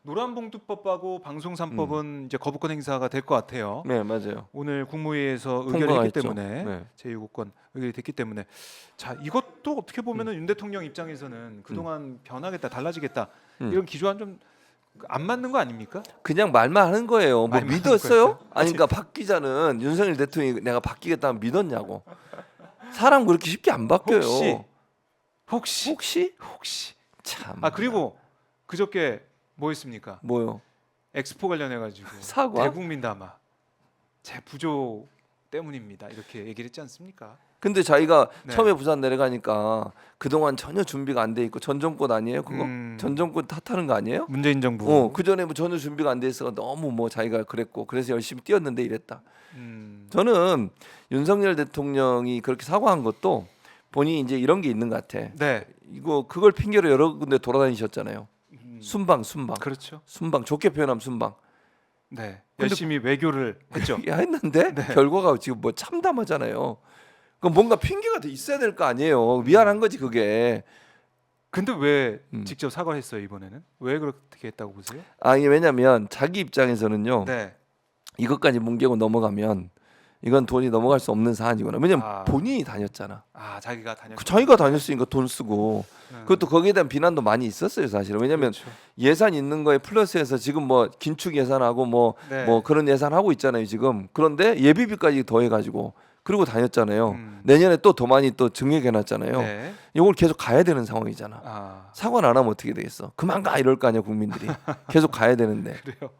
노란봉투법하고 방송 3법은 이제 거부권 행사가 될 것 같아요. 네, 맞아요. 오늘 국무회의에서 의결했기 통과했죠. 때문에 네. 제6호권 의결이 됐기 때문에 자 이것도 어떻게 보면은 윤 대통령 입장에서는 그동안 변하겠다 달라지겠다 이런 기조와는 좀 안 맞는 거 아닙니까? 그냥 말만 하는 거예요. 뭐 말만 하는 믿었어요? 거였어요? 아니 그러니까 박 기자는 윤석열 대통령이 내가 바뀌겠다면 믿었냐고. 사람 그렇게 쉽게 안 바뀌어요. 혹시 참. 아 그리고 그저께 뭐 했습니까? 뭐요? 엑스포 관련해 가지고 사과? 대국민 담화 제 부조 때문입니다 이렇게 얘기를 했지 않습니까? 근데 자기가 네. 처음에 부산 내려가니까 그동안 전혀 준비가 안 돼 있고 전 정권 아니에요? 그거? 전 정권 탓하는 거 아니에요? 문재인 정부 그 전에 뭐 전혀 준비가 안 돼 있어 너무 뭐 자기가 그랬고 그래서 열심히 뛰었는데 이랬다. 저는 윤석열 대통령이 그렇게 사과한 것도 본인이 이제 이런 게 있는 것 같아. 네 이거 그걸 핑계로 여러 군데 돌아다니셨잖아요. 순방. 그렇죠. 순방 좋게 표현하면 순방. 네 근데 열심히 외교를 했죠. 야 했는데 네. 결과가 지금 뭐 참담하잖아요. 그 뭔가 핑계가 더 있어야 될 거 아니에요. 미안한 거지 그게. 근데 왜 직접 사과를 했어요 이번에는? 왜 그렇게 했다고 보세요? 아 이게 왜냐면 자기 입장에서는요. 네. 이것까지 뭉개고 넘어가면 이건 돈이 넘어갈 수 없는 사안이구나. 왜냐면 본인이 다녔잖아. 아 자기가 다녔. 자기가 다녔으니까 돈 쓰고 그것도 거기에 대한 비난도 많이 있었어요 사실은. 왜냐면 그렇죠. 예산 있는 거에 플러스해서 지금 뭐 긴축 예산하고 뭐 네. 그런 예산 하고 있잖아요 지금. 그런데 예비비까지 더해가지고 그러고 다녔잖아요. 내년에 또 더 많이 또 증액해놨잖아요. 네. 이걸 계속 가야 되는 상황이잖아. 아 사과를 안 하면 어떻게 되겠어? 그만 가 이럴 거 아니야 국민들이. 계속 가야 되는데 그래요.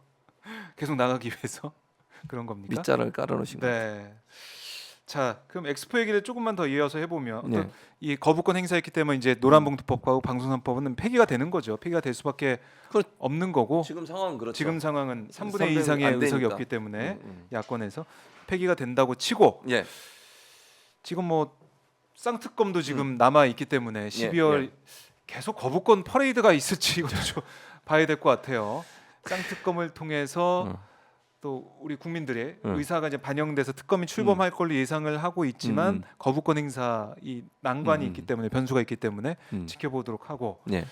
계속 나가기 위해서 그런 겁니까? 밑자를 깔아놓으신 거예요. 네. 자, 그럼 엑스포 얘기를 조금만 더 이어서 해보면 네. 이 거부권 행사했기 때문에 이제 노란봉투법과 방송산법은 폐기가 되는 거죠. 폐기가 될 수밖에 없는 거고 지금 상황은 그렇죠. 지금 상황은 3분의 2 3분의 이상의 안 의석이 되니까. 없기 때문에 야권에서 폐기가 된다고 치고 예. 지금 뭐 쌍특검도 지금 남아 있기 때문에 12월 계속 거부권 퍼레이드가 있을지 이것도 좀 봐야 될 것 같아요. 쌍특검을 통해서 또 우리 국민들의 의사가 이제 반영돼서 특검이 출범할 걸로 예상을 하고 있지만 거부권 행사 이 난관이 있기 때문에 변수가 있기 때문에 지켜보도록 하고 예.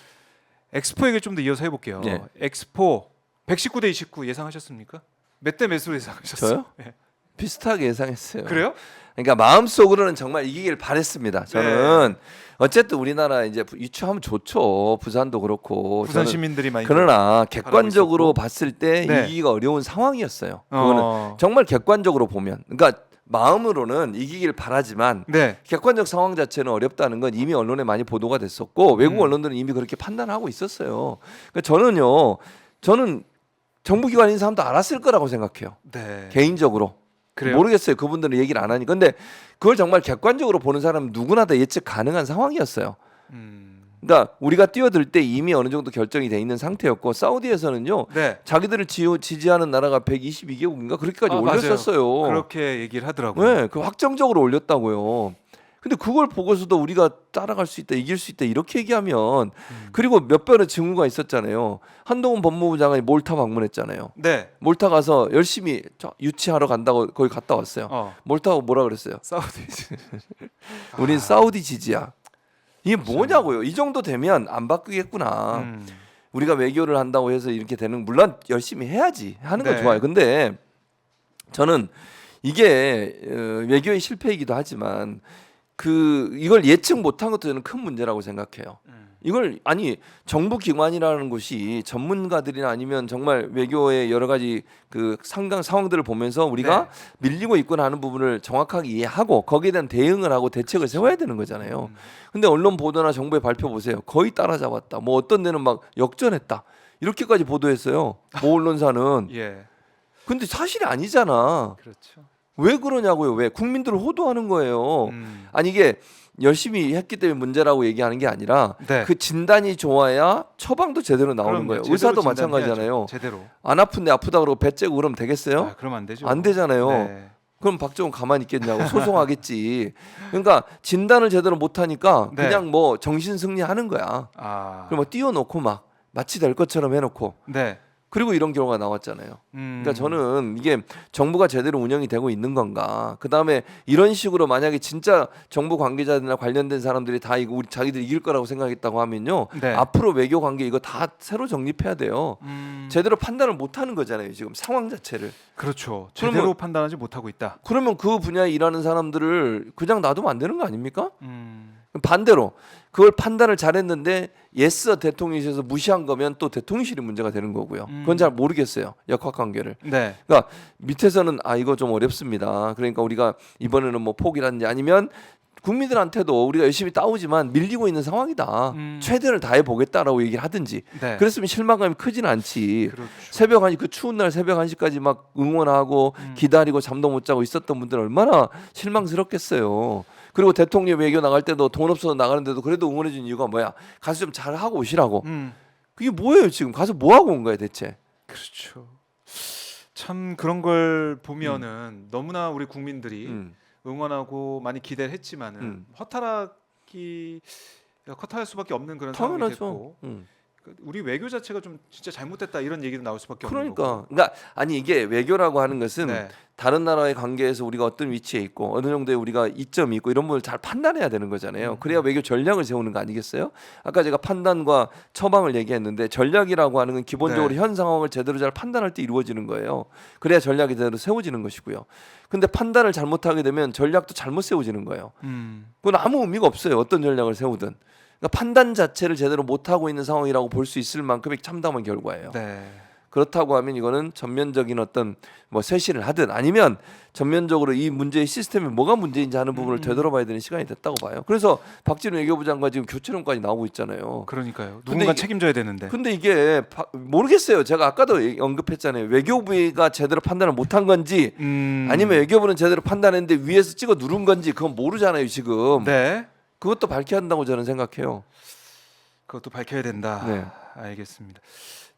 엑스포 얘기 좀 더 이어서 해볼게요. 예. 엑스포 119대 29 예상하셨습니까? 몇 대 몇으로 예상하셨어요? 저요? 네. 비슷하게 예상했어요. 그래요? 그러니까 마음속으로는 정말 이기길 바랬습니다. 저는 어쨌든 우리나라 이제 유치하면 좋죠. 부산도 그렇고. 부산 저는 시민들이 많이 그러나 객관적으로 있었고. 봤을 때 네. 이기기가 어려운 상황이었어요. 그거는 정말 객관적으로 보면, 그러니까 마음으로는 이기길 바라지만 네. 객관적 상황 자체는 어렵다는 건 이미 언론에 많이 보도가 됐었고 외국 언론들은 이미 그렇게 판단하고 있었어요. 그러니까 저는 정부기관인 사람도 알았을 거라고 생각해요. 네. 개인적으로. 그래요? 모르겠어요. 그분들은 얘기를 안 하니까. 근데 그걸 정말 객관적으로 보는 사람은 누구나 다 예측 가능한 상황이었어요. 그러니까 우리가 뛰어들 때 이미 어느 정도 결정이 돼 있는 상태였고 사우디에서는요. 네. 자기들을 지지하는 나라가 122개국인가 그렇게까지 맞아요. 올렸었어요. 그렇게 얘기를 하더라고요. 네, 그 확정적으로 올렸다고요. 근데 그걸 보고서도 우리가 따라갈 수 있다, 이길 수 있다 이렇게 얘기하면 그리고 몇 번의 징후가 있었잖아요. 한동훈 법무부 장관이 몰타 방문했잖아요. 네. 몰타 가서 열심히 유치하러 간다고 거기 갔다 왔어요. 몰타가 뭐라 그랬어요? 사우디. 우린 사우디 지지야. 이게 뭐냐고요. 이 정도 되면 안 바꾸겠구나. 우리가 외교를 한다고 해서 이렇게 되는, 물론 열심히 해야지 하는 거 네. 좋아요. 근데 저는 이게 외교의 실패이기도 하지만 이걸 예측 못한 것도 저는 큰 문제라고 생각해요. 이걸 정부 기관이라는 곳이 전문가들이나 아니면 정말 외교의 여러 가지 그 상황들을 보면서 우리가 밀리고 있거나 하는 부분을 정확하게 이해하고 거기에 대한 대응을 하고 대책을 세워야 되는 거잖아요. 근데 언론 보도나 정부의 발표 보세요. 거의 따라잡았다. 뭐 어떤 데는 막 역전했다. 이렇게까지 보도했어요. 모 언론사는. 예. 근데 사실이 아니잖아. 그렇죠. 왜 그러냐고요. 왜 국민들을 호도하는 거예요. 아니 이게 열심히 했기 때문에 문제라고 얘기하는 게 아니라 그 진단이 좋아야 처방도 제대로 나오는 거예요. 의사도 마찬가지잖아요. 제대로. 안 아픈데 아프다 그러고 배 째고 그러면 되겠어요? 그럼 안 되죠. 안 되잖아요. 네. 그럼 박정훈 가만히 있겠냐고 소송하겠지. 그러니까 진단을 제대로 못하니까 그냥 뭐 정신 승리하는 거야. 그럼 뭐 띄워놓고 막 마치 될 것처럼 해놓고. 네. 그리고 이런 경우가 나왔잖아요. 그러니까 저는 이게 정부가 제대로 운영이 되고 있는 건가? 그 다음에 이런 식으로 만약에 진짜 정부 관계자들이나 관련된 사람들이 다 이거 우리 자기들이 이길 거라고 생각했다고 하면요, 네. 앞으로 외교 관계 이거 다 새로 정립해야 돼요. 제대로 판단을 못하는 거잖아요. 지금 상황 자체를. 그렇죠. 그러면- 제대로 판단하지 못하고 있다. 그러면 그 분야에 일하는 사람들을 그냥 놔두면 안 되는 거 아닙니까? 반대로 그걸 판단을 잘했는데 예스 대통령실에서 무시한 거면 또 대통령실이 문제가 되는 거고요. 그건 잘 모르겠어요. 역학관계를. 네. 그러니까 밑에서는 이거 좀 어렵습니다. 그러니까 우리가 이번에는 뭐 포기라든지 아니면 국민들한테도 우리가 열심히 따오지만 밀리고 있는 상황이다. 최대를 다해 보겠다라고 얘기를 하든지. 네. 그랬으면 실망감이 크지는 않지. 그렇죠. 새벽 1시 그 추운 날 새벽 1시까지 막 응원하고 기다리고 잠도 못 자고 있었던 분들은 얼마나 실망스럽겠어요. 그리고 대통령 외교 나갈 때도 돈 없어서 나가는데도 그래도 응원해 준 이유가 뭐야? 가서 좀 잘하고 오시라고. 그게 뭐예요 지금? 가서 뭐 하고 온 거야 대체? 그렇죠. 참 그런 걸 보면은 너무나 우리 국민들이 응원하고 많이 기대를 했지만은 허탈할 수밖에 없는 그런 상황이 당연하죠. 됐고 우리 외교 자체가 좀 진짜 잘못됐다 이런 얘기도 나올 수밖에 없는 그러니까 아니 이게 외교라고 하는 것은 네. 다른 나라의 관계에서 우리가 어떤 위치에 있고 어느 정도의 우리가 이점이 있고 이런 부분을 잘 판단해야 되는 거잖아요. 그래야 외교 전략을 세우는 거 아니겠어요? 아까 제가 판단과 처방을 얘기했는데 전략이라고 하는 건 기본적으로 네. 현 상황을 제대로 잘 판단할 때 이루어지는 거예요. 그래야 전략이 제대로 세워지는 것이고요. 근데 판단을 잘못하게 되면 전략도 잘못 세워지는 거예요. 그건 아무 의미가 없어요. 어떤 전략을 세우든. 그러니까 판단 자체를 제대로 못하고 있는 상황이라고 볼 수 있을 만큼의 참담한 결과예요. 네. 그렇다고 하면 이거는 전면적인 어떤 뭐 쇄신을 하든 아니면 전면적으로 이 문제의 시스템이 뭐가 문제인지 하는 부분을 되돌아봐야 되는 시간이 됐다고 봐요. 그래서 박진우 외교부 장관 지금 교체론까지 나오고 있잖아요. 그러니까요. 근데 누군가 이게- 책임져야 되는데. 근데 이게 모르겠어요. 제가 아까도 언급했잖아요. 외교부가 제대로 판단을 못한 건지 아니면 외교부는 제대로 판단했는데 위에서 찍어 누른 건지 그건 모르잖아요 지금. 네. 그것도 밝혀야 한다고 저는 생각해요. 그것도 밝혀야 된다. 네. 알겠습니다.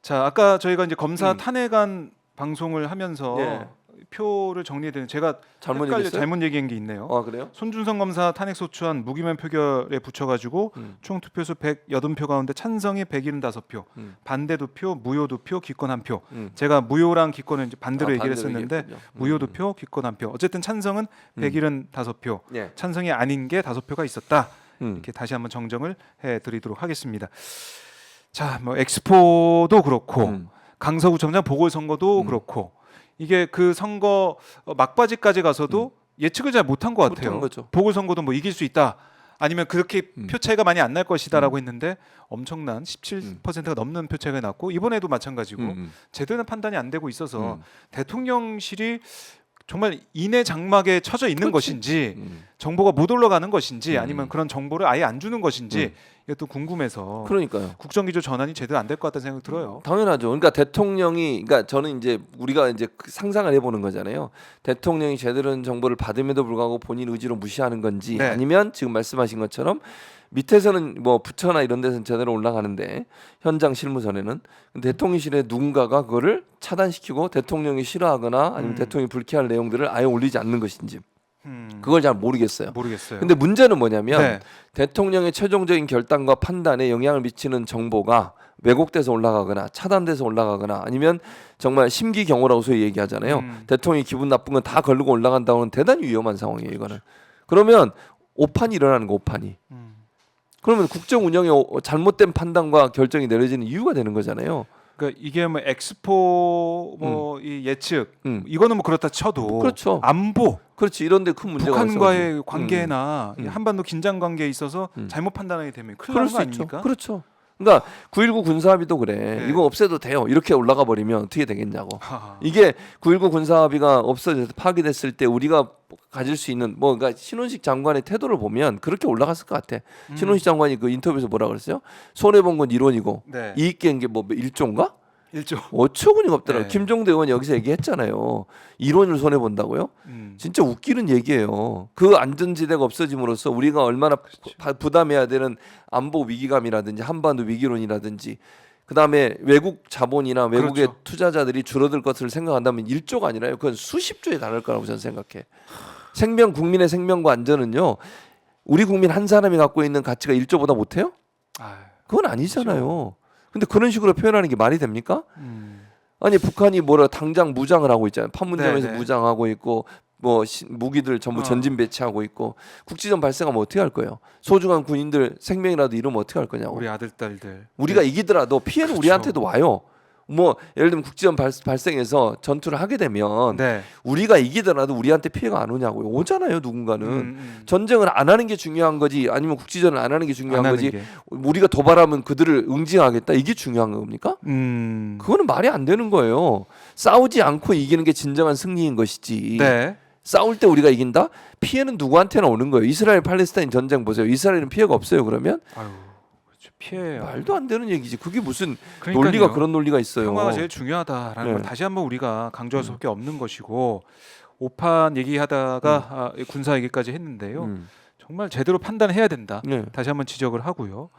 자, 아까 저희가 이제 검사 음. 탄핵안 방송을 하면서 네. 표를 정리해야 되는 제가 잘못 헷갈려 얘기했어요? 잘못 얘기한 게 있네요. 그래요? 손준성 검사 탄핵 소추안 무기명 표결에 붙여가지고 총 투표수 180표 가운데 찬성이 175표, 반대 2표, 무효 2표, 기권 1표. 제가 무효랑 기권은 이제 반대로 얘기를 반대로 했었는데 얘기했군요. 무효 2표, 기권 1표. 어쨌든 찬성은 175표, 예. 찬성이 아닌 게 5표가 있었다. 음. 이렇게 다시 한번 정정을 해드리도록 하겠습니다. 자, 뭐 엑스포도 그렇고 강서구청장 보궐선거도 그렇고 이게 그 선거 막바지까지 가서도 예측을 잘 못한 것 같아요. 못한 거죠. 보궐선거도 뭐 이길 수 있다. 아니면 그렇게 표 차이가 많이 안 날 것이다라고 했는데 엄청난 17%가 넘는 표 차이가 났고 이번에도 마찬가지고 제대로 된 판단이 안 되고 있어서 대통령실이 정말 인해 장막에 처져 있는 것인지 정보가 못 올라가는 것인지 아니면 그런 정보를 아예 안 주는 것인지 이것도 궁금해서 그러니까요. 국정기조 전환이 제대로 안 될 것 같다는 생각이 들어요. 당연하죠. 그러니까 대통령이, 그러니까 저는 이제 우리가 이제 상상을 해보는 거잖아요. 대통령이 제대로 된 정보를 받음에도 불구하고 본인 의지로 무시하는 건지 네. 아니면 지금 말씀하신 것처럼 밑에서는 뭐 부처나 이런 데서는 제대로 올라가는데 현장 실무선에는 대통령실에 누군가가 그거를 차단시키고 대통령이 싫어하거나 아니면 대통령이 불쾌할 내용들을 아예 올리지 않는 것인지 그걸 잘 모르겠어요. 모르겠어요. 근데 문제는 뭐냐면 네. 대통령의 최종적인 결단과 판단에 영향을 미치는 정보가 왜곡돼서 올라가거나 차단돼서 올라가거나 아니면 정말 심기경호라고 소위 얘기하잖아요. 대통령이 기분 나쁜 건 다 걸르고 올라간다고는 대단히 위험한 상황이에요. 이거는. 그러면 오판이 일어나는 거 오판이. 그러면 국정 운영에 잘못된 판단과 결정이 내려지는 이유가 되는 거잖아요. 그러니까 이게 뭐 엑스포 뭐 이 예측 이거는 뭐 그렇다 쳐도 그렇죠. 안보 그렇지. 이런데 큰 문제가 북한과의 있어가지고. 관계나 이 한반도 긴장 관계에 있어서 잘못 판단하게 되면 큰일 그럴 나는 거 수 있죠. 아닙니까? 그렇죠. 그러니까 9.19 군사합의도 그래. 네. 이거 없애도 돼요. 이렇게 올라가 버리면 어떻게 되겠냐고. 하하. 이게 9.19 군사합의가 없어져서 파기됐을 때 우리가 가질 수 있는 뭐 그러니까 신원식 장관의 태도를 보면 그렇게 올라갔을 것 같아. 신원식 장관이 그 인터뷰에서 뭐라 그랬어요? 손해 본 건 이론이고 네. 이익 깬 게 뭐 1조인가? 일조. 어처구니가 없더라고. 네. 김종대 의원이 여기서 얘기했잖아요. 이론을 손해 본다고요? 진짜 웃기는 얘기예요. 그 안전지대가 없어짐으로써 우리가 얼마나 부담해야 되는 안보 위기감이라든지 한반도 위기론이라든지 그다음에 외국 자본이나 외국의 그렇죠. 투자자들이 줄어들 것을 생각한다면 1조가 아니라요. 그건 수십조에 달할 거라고 저는 생각해. 생명 국민의 생명과 안전은요. 우리 국민 한 사람이 갖고 있는 가치가 1조보다 못해요? 아, 그건 아니잖아요. 근데 그런 식으로 표현하는 게 말이 됩니까? 아니 북한이 뭐라 당장 무장을 하고 있잖아요. 판문점에서 네네. 무장하고 있고 뭐 무기들 전부 어. 전진 배치하고 있고 국지전 발생하면 어떻게 할 거예요? 소중한 군인들 생명이라도 잃으면 어떻게 할 거냐고. 우리 아들 딸들. 우리가 이기더라도 피해는 그렇죠. 우리한테도 와요. 뭐 예를 들면 국지전 발생해서 전투를 하게 되면 네. 우리가 이기더라도 우리한테 피해가 안 오냐고요. 오잖아요, 누군가는. 음. 전쟁을 안 하는 게 중요한 거지 아니면 국지전을 안 하는 게 중요한 안 거지 하는 게. 우리가 도발하면 그들을 응징하겠다 이게 중요한 겁니까? 그거는 말이 안 되는 거예요. 싸우지 않고 이기는 게 진정한 승리인 것이지. 네. 싸울 때 우리가 이긴다? 피해는 누구한테나 오는 거예요. 이스라엘 팔레스타인 전쟁 보세요. 이스라엘은 피해가 없어요. 그러면 아유, 그렇죠. 피해. 말도 안 되는 얘기지. 그게 무슨 그러니까요. 논리가 그런 논리가 있어요. 평화가 제일 중요하다라는 네. 걸 다시 한번 우리가 강조할 수밖에 없는 것이고 오판 얘기하다가 군사 얘기까지 했는데요. 정말 제대로 판단해야 된다. 네. 다시 한번 지적을 하고요.